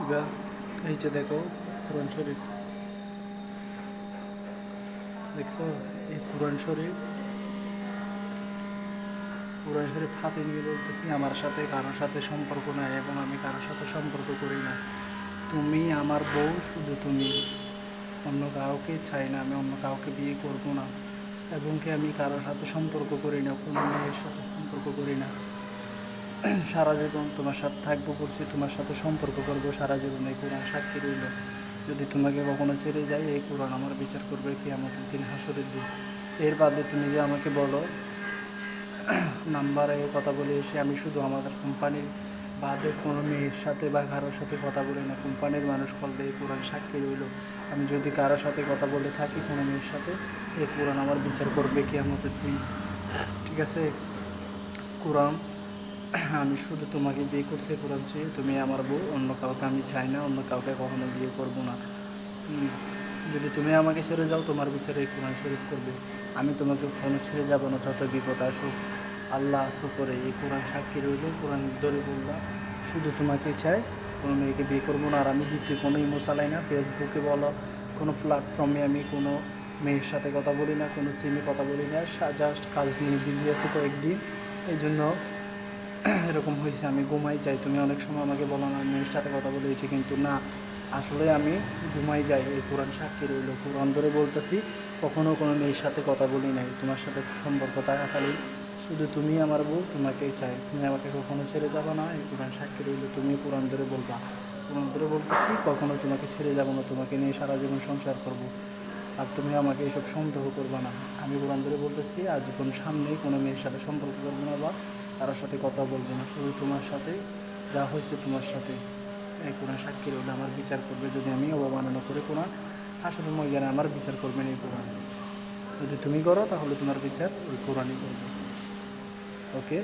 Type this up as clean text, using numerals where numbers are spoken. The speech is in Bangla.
এবার এই যে দেখো কোরআন শরীফ দেখছো, এই কোরআন শরীফ হাতে নিয়ে বলতেছি আমার সাথে কারোর সাথে সম্পর্ক নাই এবং আমি কারোর সাথে সম্পর্ক করি না। তুমি আমার বউ, শুধু তুমি, অন্য কাউকে চাই না, আমি অন্য কাউকে বিয়ে করব না। এবং কি আমি কারোর সাথে সম্পর্ক করি না, কোনো মেয়ের সাথে সম্পর্ক করি না। সারা জীবন তোমার সাথে থাকবো বলছি, তোমার সাথে সম্পর্ক করবো সারা জীবন, এই কোরআন সাক্ষী রইল। যদি তোমাকে কখনো ছেড়ে যায়, এই কোরআন আমার বিচার করবে কিয়ামতের দিন, হাসরের দিন। এর বাদে তুমি যে আমাকে বলো নাম্বারে কথা বলে এসে, আমি শুধু আমাদের কোম্পানির বাদে কোনো মেয়ের সাথে বা কারোর সাথে কথা বলি না। কোম্পানির মানুষ করলে এই কোরআন সাক্ষী রইল, আমি যদি কারোর সাথে কথা বলে থাকি কোনো মেয়ের সাথে, এই কোরআন আমার বিচার করবে কিয়ামতের দিন। ঠিক আছে? কোরআন, আমি শুধু তোমাকে বিয়ে করছি কোরআন চেয়ে, তুমি আমার বউ, অন্য কাউকে আমি চাই না, অন্য কাউকে কখনো বিয়ে করবো না। যদি তুমি আমাকে ছেড়ে যাও, তোমার বিচারে এই কোরআন শরীফ করবে। আমি তোমাকে কখনো ছেড়ে যাবো না, যত বিপদ আসুক। আল্লাহ আসো করে এই কোরআন সাক্ষী রইল, কোরআন ধরে বললাম শুধু তোমাকে চাই, কোনো মেয়েকে বিয়ে করবো না। আর আমি দ্বিতীয় কোনো ইমো চালাই না, ফেসবুকে বলো কোনো প্ল্যাটফর্মে আমি কোনো মেয়ের সাথে কথা বলি না, কোনো সিমে কথা বলি না। জাস্ট কাজ নিয়ে বিজি আছি কয়েকদিন, এই জন্য এরকম হয়েছে। আমি ঘুমাই যাই, তুমি অনেক সময় আমাকে বলো না মেয়ের সাথে কথা বলে এটি, কিন্তু না, আসলে আমি ঘুমাই যাই। এই কোরআন সাক্ষী রইল, কোরআন ধরে বলতেছি কখনও কোনো মেয়ের সাথে কথা বলি নাই। তোমার সাথে সম্পর্ক থাকাকালীন শুধু তুমি আমার বউ, তোমাকেই চাই, তুমি আমাকে কখনো ছেড়ে যাবে না, এই কোরআন সাক্ষী রইল। তুমি কোরআন ধরে বলবা, কোরআন ধরে বলতেছি কখনো তোমাকে ছেড়ে যাবো না, তোমাকে নিয়ে সারা জীবন সংসার করব। আর তুমি আমাকে এইসব সন্দেহ করবে না। আমি কোরআন ধরে বলতেছি আজীবন সামনেই কোনো মেয়ের সাথে সম্পর্ক করবো না বা কারোর সাথে কথা বলবো না, শুধু তোমার সাথে যা হয়েছে তোমার সাথে। এই কোরআন সাক্ষী রইল, আমার বিচার করবে যদি আমি অবমাননা করে কোরআন হাসরের ময়দানে আমার বিচার করবেন এই কোরআন। যদি তুমি করো তাহলে তোমার বিচার ওই কোরআনই করবে। ওকে।